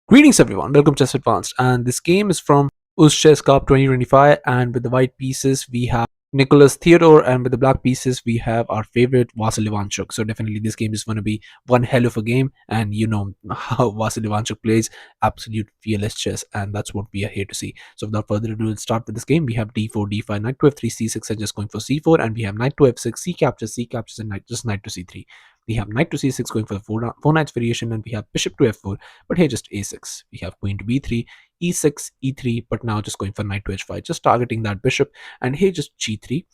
Greetings everyone, welcome to Chess Advanced, and this game is from Chess Cup 2025. And with the white pieces we have Nikolas Theodorou, and with the black pieces we have our favorite Vasyl Ivanchuk. So definitely this game is going to be one hell of a game, and you know how Vasyl Ivanchuk plays, absolute fearless chess, and that's what we are here to see. So without further ado, let's start with this game. We have d4, d5, knight to f3, c6, and just going for c4, and we have knight to f6, c captures, and knight to c3. We have knight to c6 going for the four knights variation, and we have bishop to f4, but here just a6. We have queen to b3, e6, e3, but now just going for knight to h5, just targeting that bishop, and here just g3,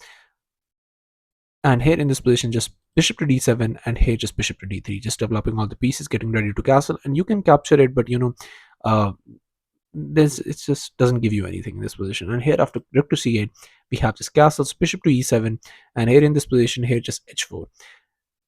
and here in this position just bishop to d7, and here just bishop to d3, just developing all the pieces, getting ready to castle, and you can capture it, but uh this it just doesn't give you anything in this position. And here after rook to c8 we have this castles, bishop to e7, and here in this position here just h4.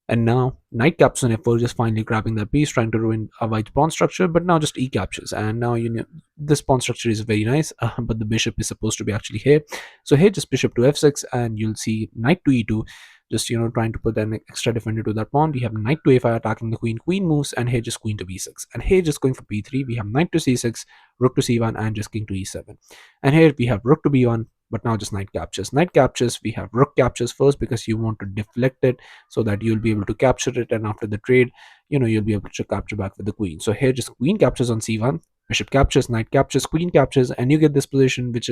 And now knight captures on f4, just finally grabbing that piece, trying to ruin a white pawn structure. But now just e captures, and now you know this pawn structure is very nice, but the bishop is supposed to be actually here. So here just bishop to f6, and you'll see knight to e2, just trying to put an extra defender to that pawn. We have knight to a5 attacking the queen. Queen moves, and here just queen to b6, and here just going for b3. We have knight to c6, rook to c1, and just king to e7. And here we have rook to b1. But now just knight captures. Knight captures, we have rook captures first because you want to deflect it so that you'll be able to capture it, and after the trade you'll be able to capture back with the queen. So here just queen captures on c1, bishop captures, knight captures, queen captures, and you get this position which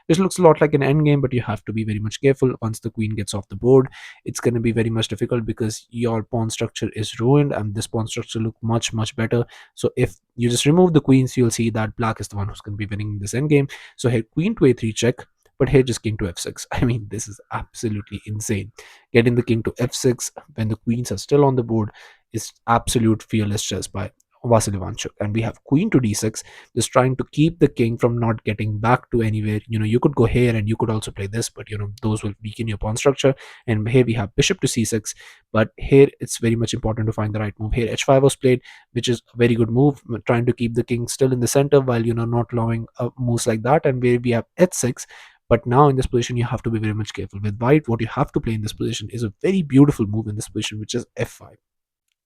looks a lot like an endgame, but you have to be very much careful. Once the queen gets off the board, it's going to be very much difficult because your pawn structure is ruined and this pawn structure look much better. So if you just remove the queens, you'll see that black is the one who's going to be winning this endgame. So here queen to a3 check, but here just king to f6. I mean, this is absolutely insane. Getting the king to f6 when the queens are still on the board is absolute fearless chess by Vasyl Ivanchuk. And we have queen to d6, just trying to keep the king from not getting back to anywhere. You could go here and you could also play this, but those will weaken your pawn structure. And here we have bishop to c6, but here it's very much important to find the right move. Here h5 was played, which is a very good move, trying to keep the king still in the center while not allowing moves like that. And where we have h6, but now in this position, you have to be very much careful. With white, what you have to play in this position is a very beautiful move in this position, which is f5.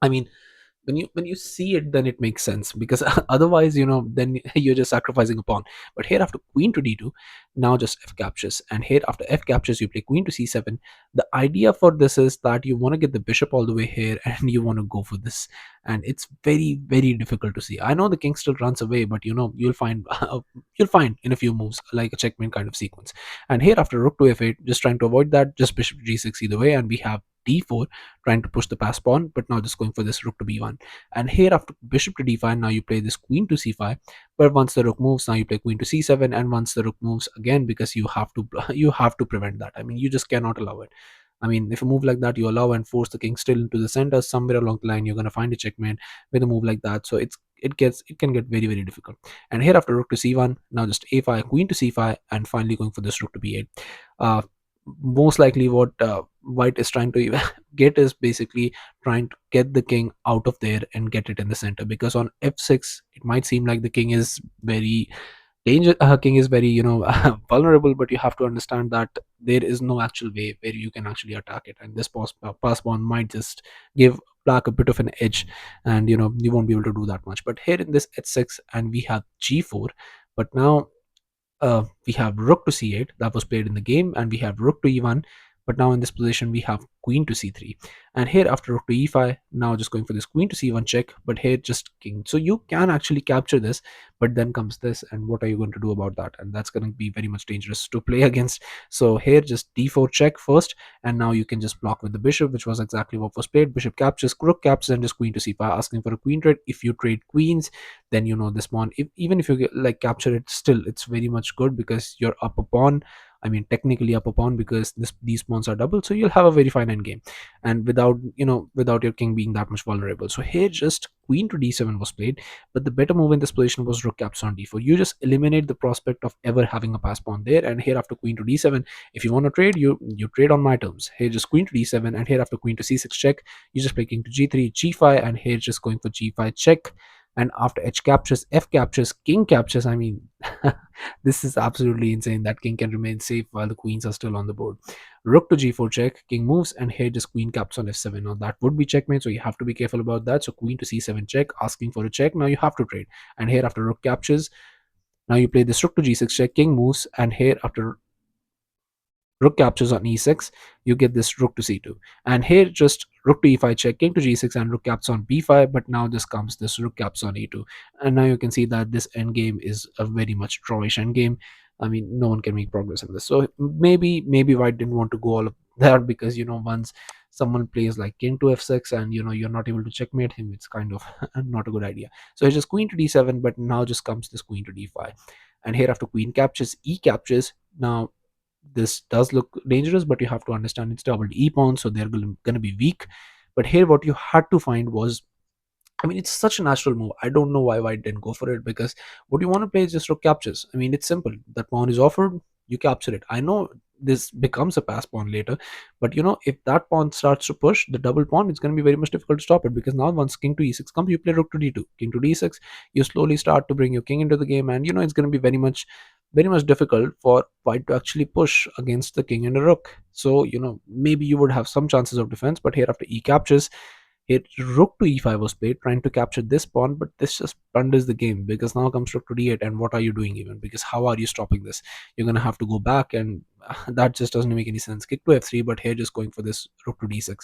I mean, when you see it, then it makes sense, because otherwise then you're just sacrificing a pawn. But here after queen to d2, now just f captures, and here after f captures you play queen to c7. The idea for this is that you want to get the bishop all the way here and you want to go for this, and it's very difficult to see. I know the king still runs away, but you'll find you'll find in a few moves like a checkmate kind of sequence. And here after rook to f8, just trying to avoid that, just bishop to g6 either way, and we have d4 trying to push the pass pawn, but now just going for this rook to b1. And here after bishop to d5, now you play this queen to c5, but once the rook moves, now you play queen to c7, and once the rook moves again, because you have to you have to prevent that. I mean, you just cannot allow it. I mean, if a move like that you allow and force the king still into the center, somewhere along the line you're going to find a checkmate with a move like that. So it can get very difficult. And here after rook to c1, now just a5, queen to c5, and finally going for this rook to b8. uh, Most likely what white is trying to get is basically trying to get the king out of there and get it in the center, because on f6 it might seem like the king is very king is very vulnerable, but you have to understand that there is no actual way where you can actually attack it, and this pass pawn might just give black a bit of an edge, and you won't be able to do that much. But here in this h6, and we have g4, but now we have rook to c8 that was played in the game, and we have rook to e1, but now in this position we have queen to c3. And here after rook to e5, now just going for this queen to c1 check, but here just king. So you can actually capture this, but then comes this, and what are you going to do about that? And that's going to be very much dangerous to play against. So here just d4 check first, and now you can just block with the bishop, which was exactly what was played. Bishop captures, rook captures, and just queen to c5, asking for a queen trade. If you trade queens, then this pawn, even if you get like capture it, still it's very much good because you're up a pawn. I mean, technically up a pawn, because these pawns are double, so you'll have a very fine end game, and without your king being that much vulnerable. So here just queen to d7 was played, but the better move in this position was rook captures on d4. You just eliminate the prospect of ever having a pass pawn there. And here after queen to d7, if you want to trade, you trade on my terms. Here just queen to d7, and here after queen to c6 check, you just play king to g3, g5, and here just going for g5 check. and after h captures, f captures, king captures. I mean, this is absolutely insane that king can remain safe while the queens are still on the board. Rook to g4 check, king moves, and here just queen caps on f7. Now that would be checkmate, so you have to be careful about that. So queen to c7 check, asking for a check. Now you have to trade, and here after rook captures, now you play this rook to g6 check, king moves, and here after rook captures on e6, you get this rook to c2. And here just rook to e5 check, king to g6, and rook caps on b5. But now this comes this rook caps on e2. And now you can see that this endgame is a very much drawish endgame. I mean, no one can make progress in this. So maybe white didn't want to go all of that, because once someone plays like king to f6 and you're not able to checkmate him, it's kind of not a good idea. So it's just queen to d7, but now just comes this queen to d5. And here after queen captures, e captures. Now this does look dangerous, but you have to understand it's doubled e pawn, so they're going to be weak. But here what you had to find was, I mean, it's such a natural move. I don't know why white didn't go for it, because what you want to play is just rook captures. I mean, it's simple. That pawn is offered, you capture it. I know this becomes a pass pawn later, but if that pawn starts to push the double pawn, it's going to be very much difficult to stop it, because now once king to e6 comes, you play rook to d2, king to d6, you slowly start to bring your king into the game, and it's going to be very much difficult for white to actually push against the king and a rook. So maybe you would have some chances of defense, but here after e captures, it rook to e5 was played, trying to capture this pawn, but this just plunders the game, because now comes rook to d8, and what are you doing even? Because how are you stopping this? You're gonna have to go back, and that just doesn't make any sense. Kick to f3, but here just going for this rook to d6.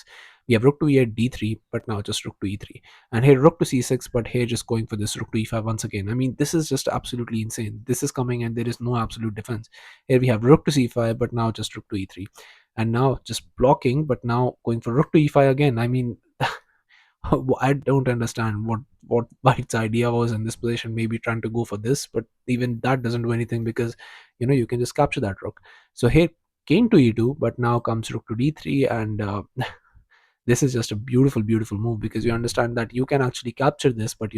We have rook to e8, d3, but now just rook to e3, and here rook to c6, but here just going for this rook to e5 once again. I mean, this is just absolutely insane. This is coming, and there is no absolute defense. Here we have rook to c5, but now just rook to e3, and now just blocking, but now going for rook to e5 again. I mean, I don't understand what White's idea was in this position. Maybe trying to go for this, but even that doesn't do anything, because you can just capture that rook. So here king to e2, but now comes rook to d3, and this is just a beautiful move, because you understand that you can actually capture this, but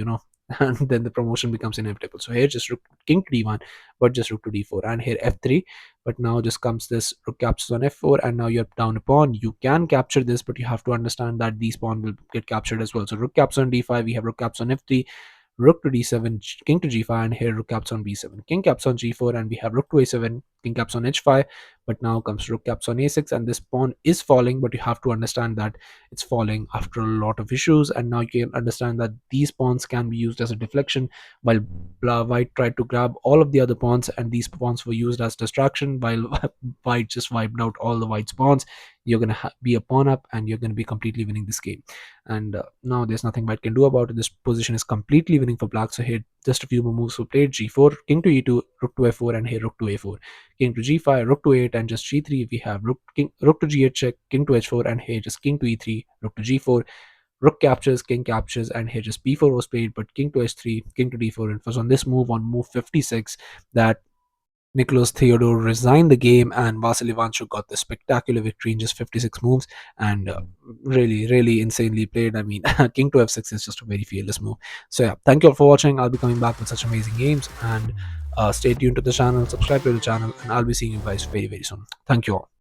and then the promotion becomes inevitable. So here just rook king to d1, but just rook to d4, and here f3, but now just comes this rook captures on f4, and now you're down a pawn. You can capture this, but you have to understand that these pawn will get captured as well. So rook caps on d5, we have rook caps on f3, rook to d7, king to g5, and here rook caps on b7, king caps on g4, and we have rook to a7, king caps on h5, but now comes rook caps on a6, and this pawn is falling, but you have to understand that it's falling after a lot of issues, and now you can understand that these pawns can be used as a deflection, while white tried to grab all of the other pawns, and these pawns were used as distraction, while white just wiped out all the white's pawns. You're going to be a pawn up, and you're going to be completely winning this game. And now there's nothing white can do about it. This position is completely winning for black. So here just a few more moves were played. G4, king to e2, rook to f4, and here rook to a4, king to g5, rook to 8, and just g3. We have rook to g8 check, king to h4, and here just king to e3, rook to g4, rook captures, king captures, and here just b4 was played, but king to h3, king to d4. And it was on this move, on move 56, that Nikolas Theodorou resigned the game, and Vasyl Ivanchuk got the spectacular victory in just 56 moves, and really insanely played. I mean, king to f6 is just a very fearless move. So yeah, thank you all for watching. I'll be coming back with such amazing games, and stay tuned to the channel, subscribe to the channel, and I'll be seeing you guys very soon. Thank you all.